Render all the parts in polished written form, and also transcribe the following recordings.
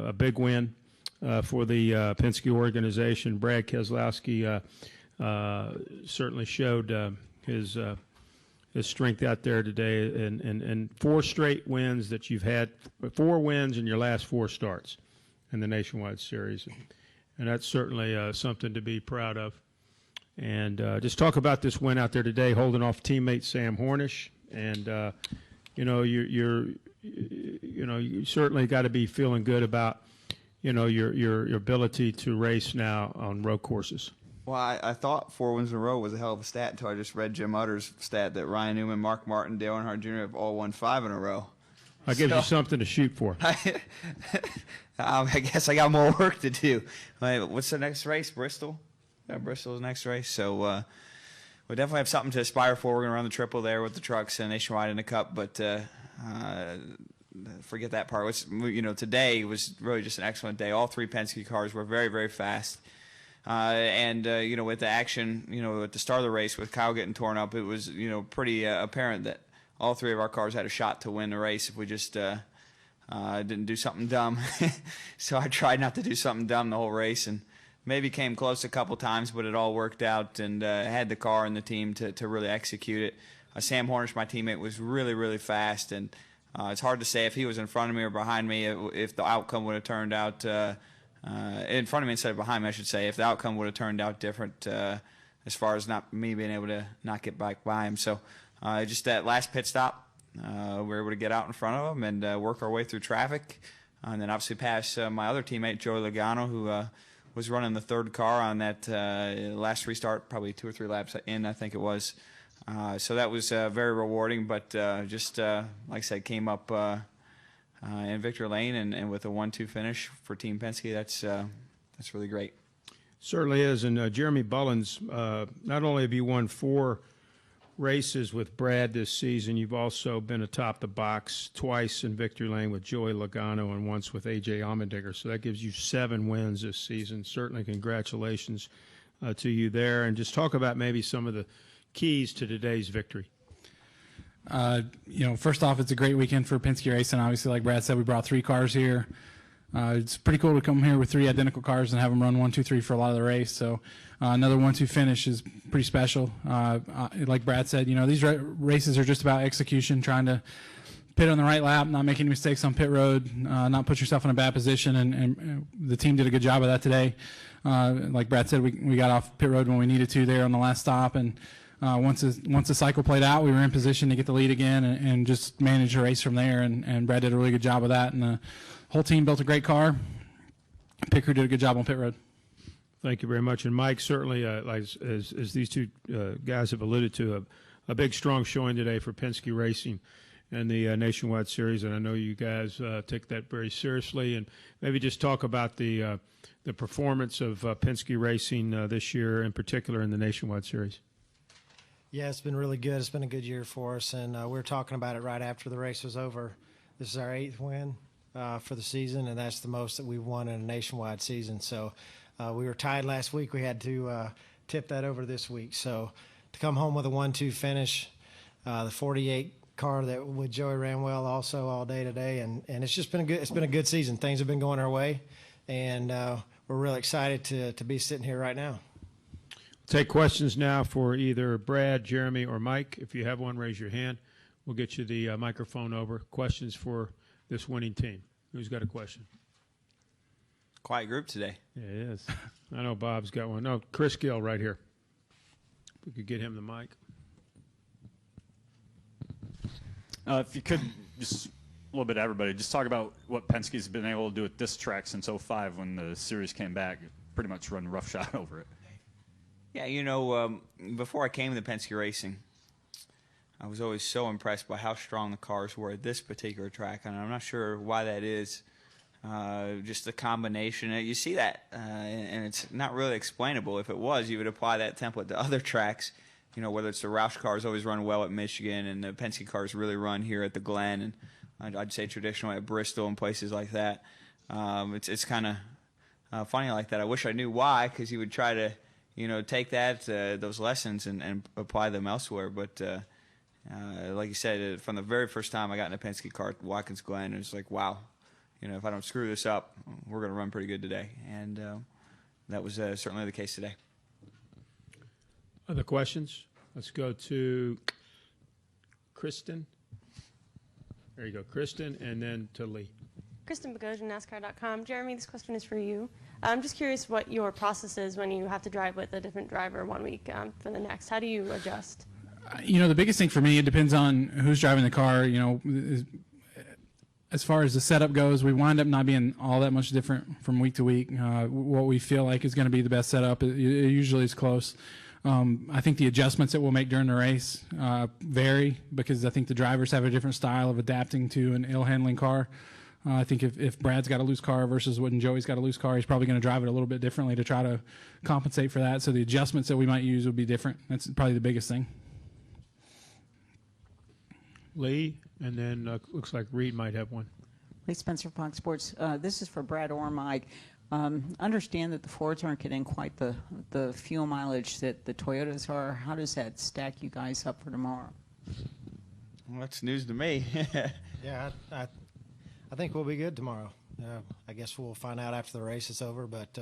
a big win for the Penske organization. Brad Keselowski certainly showed his strength out there today, and 4 straight wins that you've had, 4 wins in your last 4 starts in the Nationwide Series, and that's certainly something to be proud of. And just talk about this win out there today, holding off teammate Sam Hornish, and you certainly got to be feeling good about your ability to race now on road courses. Well, I thought 4 wins in a row was a hell of a stat until I just read Jim Utter's stat that Ryan Newman, Mark Martin, Dale Earnhardt Jr. have all won 5 in a row. I gives you something to shoot for. I guess I got more work to do. What's the next race? Bristol? Yeah, Bristol's the next race. So we definitely have something to aspire for. We're going to run the triple there with the trucks and Nationwide in the Cup, but forget that part. Today was really just an excellent day. All 3 Penske cars were very, very fast. With the action, at the start of the race with Kyle getting torn up, it was, pretty apparent that all 3 of our cars had a shot to win the race if we just didn't do something dumb. So I tried not to do something dumb the whole race, and maybe came close a couple times, but it all worked out, and had the car and the team to really execute it. Sam Hornish, my teammate, was really, really fast, and it's hard to say if he was in front of me or behind me if the outcome would have turned out in front of me instead of behind me, I should say, if the outcome would have turned out different as far as not me being able to not get back by him. So just that last pit stop, we were able to get out in front of him and work our way through traffic, and then obviously pass my other teammate, Joey Logano, who was running the 3rd car on that last restart, probably 2 or 3 laps in, I think it was. So that was very rewarding, but just like I said, came up in victory lane and with a 1-2 finish for Team Penske. That's really great. Certainly is. And Jeremy Bullins, not only have you won 4 races with Brad this season, you've also been atop the box twice in victory lane with Joey Logano and once with A.J. Allmendinger. So that gives you 7 wins this season. Certainly congratulations to you there. And just talk about maybe some of the keys to today's victory. First off, it's a great weekend for Penske Racing. Obviously, like Brad said, we brought 3 cars here. It's pretty cool to come here with 3 identical cars and have them run 1, 2, 3 for a lot of the race. So another 1-2 finish is pretty special. Like Brad said, these races are just about execution, trying to pit on the right lap, not make any mistakes on pit road, not put yourself in a bad position, and the team did a good job of that today. Like Brad said, we got off pit road when we needed to there on the last stop, and once the cycle played out, we were in position to get the lead again and just manage the race from there, and Brad did a really good job of that, and the whole team built a great car. Pit crew did a good job on pit road. Thank you very much. And Mike, certainly, as these 2 guys have alluded to, a big, strong showing today for Penske Racing and the Nationwide Series, and I know you guys take that very seriously. And maybe just talk about the performance of Penske Racing this year, in particular in the Nationwide Series. Yeah, it's been really good. It's been a good year for us, and we were talking about it right after the race was over. This is our 8th win for the season, and that's the most that we've won in a nationwide season. So we were tied last week. We had to tip that over this week. So to come home with a 1-2 finish, the 48 car that with Joey ran well also all day today, and it's just been a good season. Things have been going our way, and we're really excited to be sitting here right now. Take questions now for either Brad, Jeremy, or Mike. If you have one, raise your hand. We'll get you the microphone over. Questions for this winning team. Who's got a question? Quiet group today. Yeah, it is. I know Bob's got one. No, Chris Gill right here. If we could get him the mic. If you could, just a little bit of everybody, just talk about what Penske's been able to do at this track since '05 when the series came back, pretty much run roughshod over it. Yeah, before I came to Penske Racing, I was always so impressed by how strong the cars were at this particular track, and I'm not sure why that is. Just the combination. You see that, and it's not really explainable. If it was, you would apply that template to other tracks. Whether it's the Roush cars always run well at Michigan, and the Penske cars really run here at the Glen, and I'd say traditionally at Bristol and places like that. It's kind of funny like that. I wish I knew why, because you would try to take those lessons and apply them elsewhere. But like you said, from the very first time I got in a Penske car at Watkins Glen, it was like, wow, if I don't screw this up, we're going to run pretty good today. And that was certainly the case today. Other questions? Let's go to Kristen. There you go, Kristen, and then to Lee. Kristen Bogosian, NASCAR.com. Jeremy, this question is for you. I'm just curious what your process is when you have to drive with a different driver 1 week for the next. How do you adjust? The biggest thing for me, it depends on who's driving the car. As far as the setup goes, we wind up not being all that much different from week to week. What we feel like is going to be the best setup, it usually is close. I think the adjustments that we'll make during the race vary because I think the drivers have a different style of adapting to an ill-handling car. I think if Brad's got a loose car versus when Joey's got a loose car, he's probably going to drive it a little bit differently to try to compensate for that. So the adjustments that we might use will be different. That's probably the biggest thing. Lee, and then looks like Reed might have one. Lee Spencer, Fox Sports. This is for Brad or Mike. Understand that the Fords aren't getting quite the fuel mileage that the Toyotas are. How does that stack you guys up for tomorrow? Well, that's news to me. Yeah, I think we'll be good tomorrow. I guess we'll find out after the race is over, but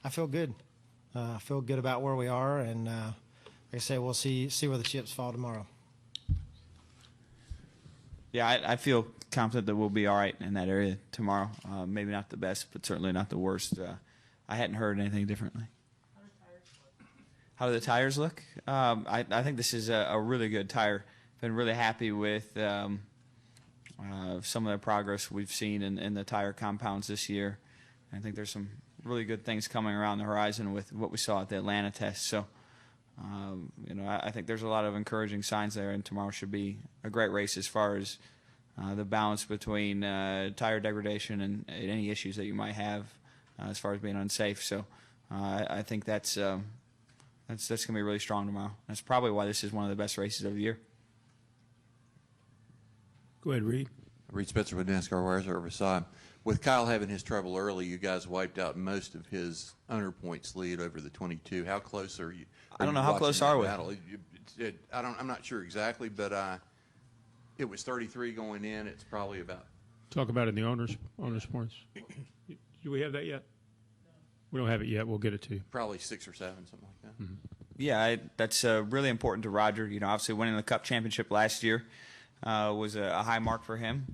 I feel good. I feel good about where we are, and like I say, we'll see where the chips fall tomorrow. Yeah, I feel confident that we'll be all right in that area tomorrow. Maybe not the best, but certainly not the worst. I hadn't heard anything differently. How do the tires look? I think this is a really good tire. Been really happy with some of the progress we've seen in the tire compounds this year. I think there's some really good things coming around the horizon with what we saw at the Atlanta test. So, I think there's a lot of encouraging signs there, and tomorrow should be a great race as far as the balance between tire degradation and any issues that you might have as far as being unsafe. So, I think that's going to be really strong tomorrow. That's probably why this is one of the best races of the year. Go ahead, Reed. Reed Spencer with NASCAR Wire Service. With Kyle having his trouble early, you guys wiped out most of his owner points lead over the 22. How close are you? I don't know how close are we. I'm not sure exactly, but it was 33 going in. It's probably about. Talk about it in the owners points. Do we have that yet? We don't have it yet. We'll get it to you. Probably 6 or 7, something like that. Mm-hmm. Yeah, that's really important to Roger. Obviously winning the Cup championship last year was a high mark for him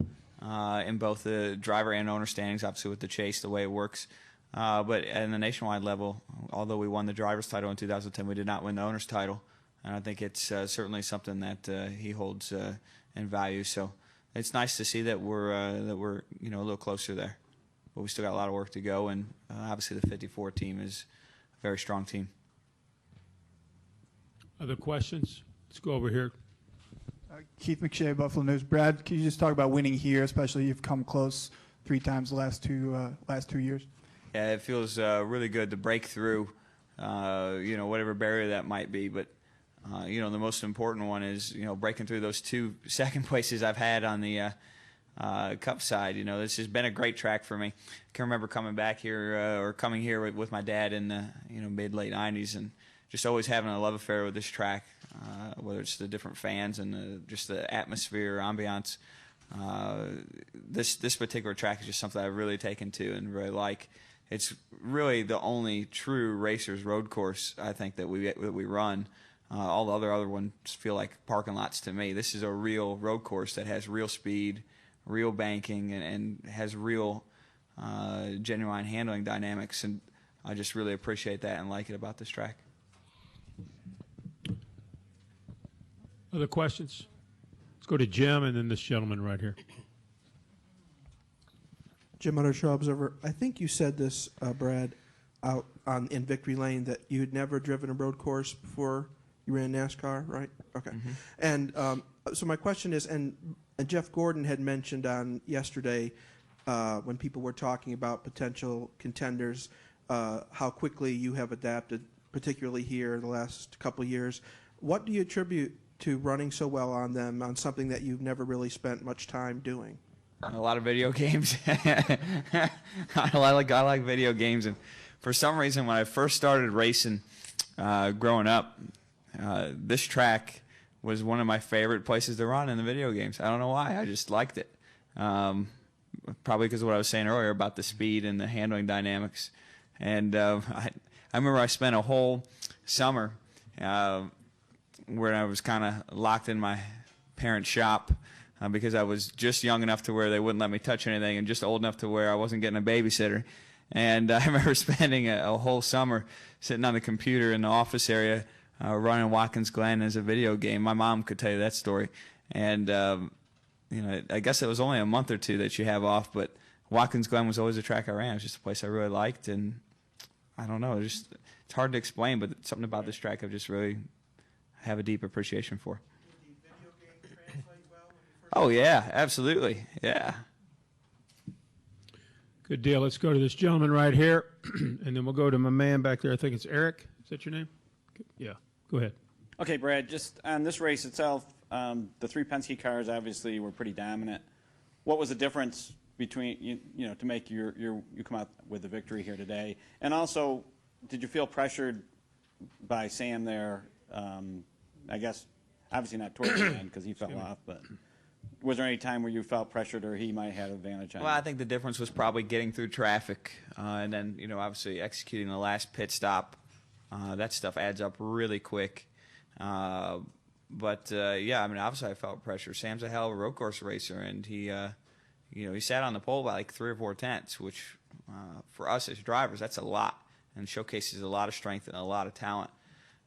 in both the driver and owner standings, obviously with the chase, the way it works. But at the nationwide level, although we won the driver's title in 2010, we did not win the owner's title. And I think it's certainly something that he holds in value. So it's nice to see that we're a little closer there. But we still got a lot of work to go, and obviously the 54 team is a very strong team. Other questions? Let's go over here. Keith McShay, Buffalo News. Brad, can you just talk about winning here, especially you've come close 3 times the last two years? Yeah, it feels really good to break through, whatever barrier that might be. But, the most important one is, breaking through those 2 second places I've had on the Cup side. This has been a great track for me. I can remember coming back here or coming here with my dad in the, mid-late 90s and just always having a love affair with this track, whether it's the different fans and just the atmosphere, ambiance. This particular track is just something I've really taken to and really like. It's really the only true racers road course I think that we run. All the other ones feel like parking lots to me. This is a real road course that has real speed, real banking, and has real genuine handling dynamics. And I just really appreciate that and like it about this track. Other questions? Let's go to Jim and then this gentleman right here. Jim Utter, Show Observer. I think you said this, Brad, out in Victory Lane, that you had never driven a road course before you ran NASCAR, right? Okay. Mm-hmm. And so my question is, and Jeff Gordon had mentioned on yesterday when people were talking about potential contenders, how quickly you have adapted, particularly here in the last couple of years. What do you attribute to running so well on them, on something that you've never really spent much time doing? A lot of video games. I like video games, and for some reason, when I first started racing, growing up, this track was one of my favorite places to run in the video games. I don't know why. I just liked it. probably because of what I was saying earlier about the speed and the handling dynamics. And I remember I spent a whole summer where I was kind of locked in my parents' shop because I was just young enough to where they wouldn't let me touch anything, and just old enough to where I wasn't getting a babysitter. And I remember spending a whole summer sitting on the computer in the office area running Watkins Glen as a video game. My mom could tell you that story. And I guess it was only a month or two that you have off, but Watkins Glen was always a track I ran. It was just a place I really liked, and I don't know, it's hard to explain, but something about this track I just really have a deep appreciation for. Oh yeah, absolutely, yeah. Good deal. Let's go to this gentleman right here, and then we'll go to my man back there. I think it's Eric. Is that your name? Yeah. Go ahead. Okay, Brad, just on this race itself, the 3 Penske cars obviously were pretty dominant. What was the difference between, to make you come out with the victory here today? And also, did you feel pressured by Sam there? I guess, obviously not towards the end because he fell off, but was there any time where you felt pressured or he might have had an advantage on you? Well, I think the difference was probably getting through traffic and then, obviously executing the last pit stop. That stuff adds up really quick. But obviously I felt pressure. Sam's a hell of a road course racer, and he sat on the pole by like 3 or 4 tenths, which for us as drivers, that's a lot, and showcases a lot of strength and a lot of talent.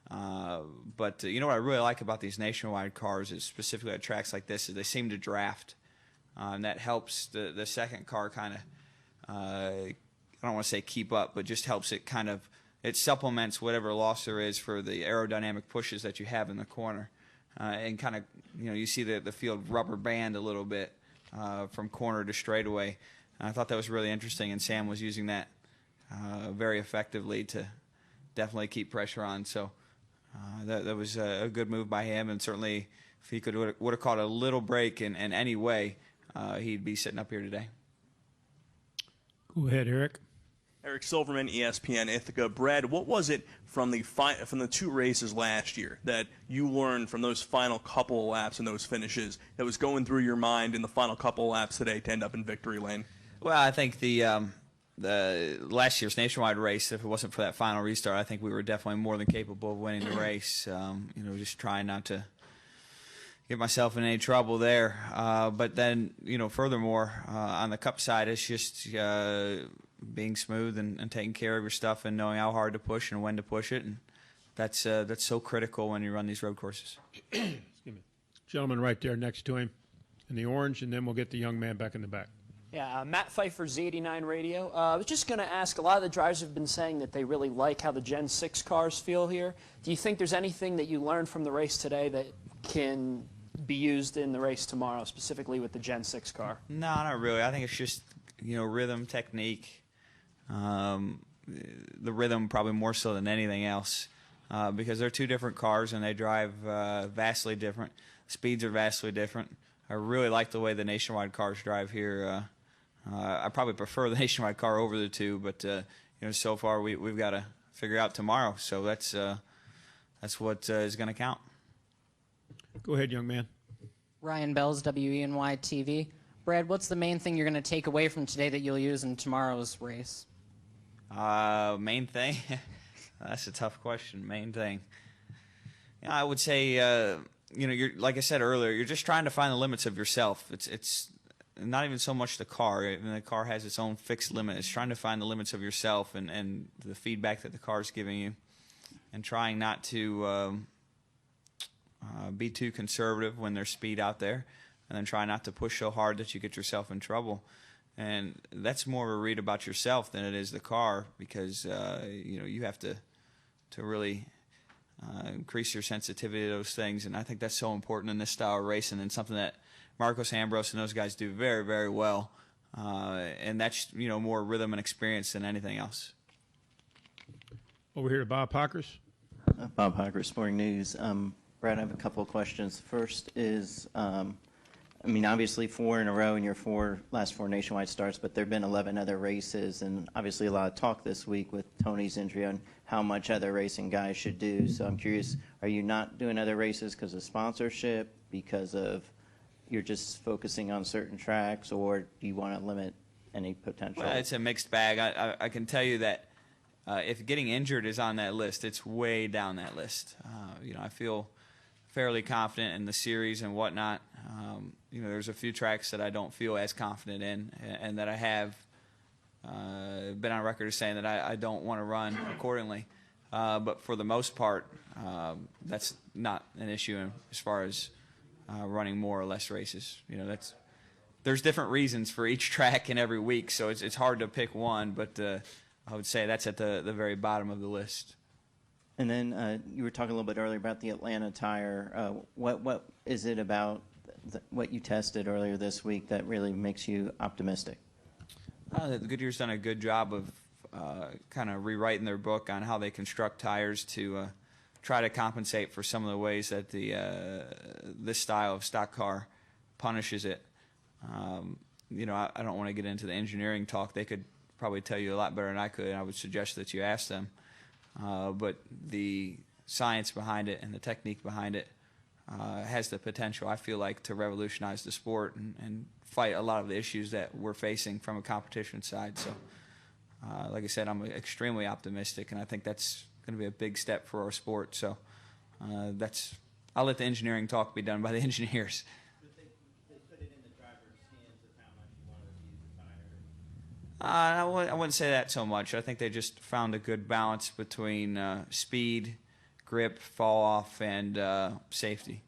But what I really like about these nationwide cars is specifically at tracks like this is they seem to draft, and that helps the second car kind of, I don't want to say keep up, but just helps it kind of, it supplements whatever loss there is for the aerodynamic pushes that you have in the corner. And kind of, you see the field rubber band a little bit from corner to straightaway. And I thought that was really interesting, and Sam was using that very effectively to definitely keep pressure on. So that was a good move by him, and certainly if he would have caught a little break in any way, he'd be sitting up here today. Go ahead, Eric. Eric Silverman, ESPN Ithaca. Brad, what was it from the 2 races last year that you learned from those final couple of laps and those finishes that was going through your mind in the final couple of laps today to end up in victory lane? Well, I think the last year's nationwide race, if it wasn't for that final restart, I think we were definitely more than capable of winning the race. Just trying not to get myself in any trouble there. But then, furthermore, on the Cup side, it's just being smooth and taking care of your stuff and knowing how hard to push and when to push it. And that's so critical when you run these road courses. Excuse me. Gentleman right there next to him in the orange, and then we'll get the young man back in the back. Yeah, Matt Pfeiffer, Z89 Radio. I was just going to ask, a lot of the drivers have been saying that they really like how the Gen 6 cars feel here. Do you think there's anything that you learned from the race today that can be used in the race tomorrow, specifically with the Gen 6 car? No, not really. I think it's just, rhythm, technique. The rhythm probably more so than anything else because they're 2 different cars and they drive vastly different. Speeds are vastly different. I really like the way the nationwide cars drive here. I probably prefer the nationwide car over the 2, but so far we've got to figure out tomorrow. So that's what is going to count. Go ahead, young man. Ryan Bells, WENY TV. Brad, what's the main thing you're going to take away from today that you'll use in tomorrow's race? Main thing? That's a tough question. Main thing. I would say, you're like I said earlier, you're just trying to find the limits of yourself. It's not even so much the car. I mean, the car has its own fixed limit. It's trying to find the limits of yourself and the feedback that the car's giving you, and trying not to be too conservative when there's speed out there, and then try not to push so hard that you get yourself in trouble. And that's more of a read about yourself than it is the car, because you have to really increase your sensitivity to those things. And I think that's so important in this style of racing, and something that Marcos Ambrose and those guys do very, very well. And that's more rhythm and experience than anything else. Over here to Bob Hockers. Bob Hockers, Sporting News. Brad, I have a couple of questions. First is, obviously 4 in a row in your last 4 nationwide starts, but there have been 11 other races, and obviously a lot of talk this week with Tony's injury on how much other racing guys should do. So I'm curious, are you not doing other races because of sponsorship, because of you're just focusing on certain tracks, or do you want to limit any potential? Well, it's a mixed bag. I can tell you that if getting injured is on that list, it's way down that list. I feel fairly confident in the series and whatnot. There's a few tracks that I don't feel as confident in, and that I have been on record as saying that I don't want to run accordingly. But for the most part, that's not an issue as far as running more or less races. There's different reasons for each track in every week, so it's hard to pick one. But I would say that's at the very bottom of the list. And then you were talking a little bit earlier about the Atlanta tire. What is it about what you tested earlier this week that really makes you optimistic? Goodyear's done a good job of kind of rewriting their book on how they construct tires to try to compensate for some of the ways that this style of stock car punishes it. I don't want to get into the engineering talk. They could probably tell you a lot better than I could, and I would suggest that you ask them. But the science behind it and the technique behind it has the potential, I feel like, to revolutionize the sport and fight a lot of the issues that we're facing from a competition side. So, like I said, I'm extremely optimistic, and I think that's going to be a big step for our sport. So, I'll let the engineering talk be done by the engineers. I wouldn't say that so much. I think they just found a good balance between speed, grip, fall off, and safety.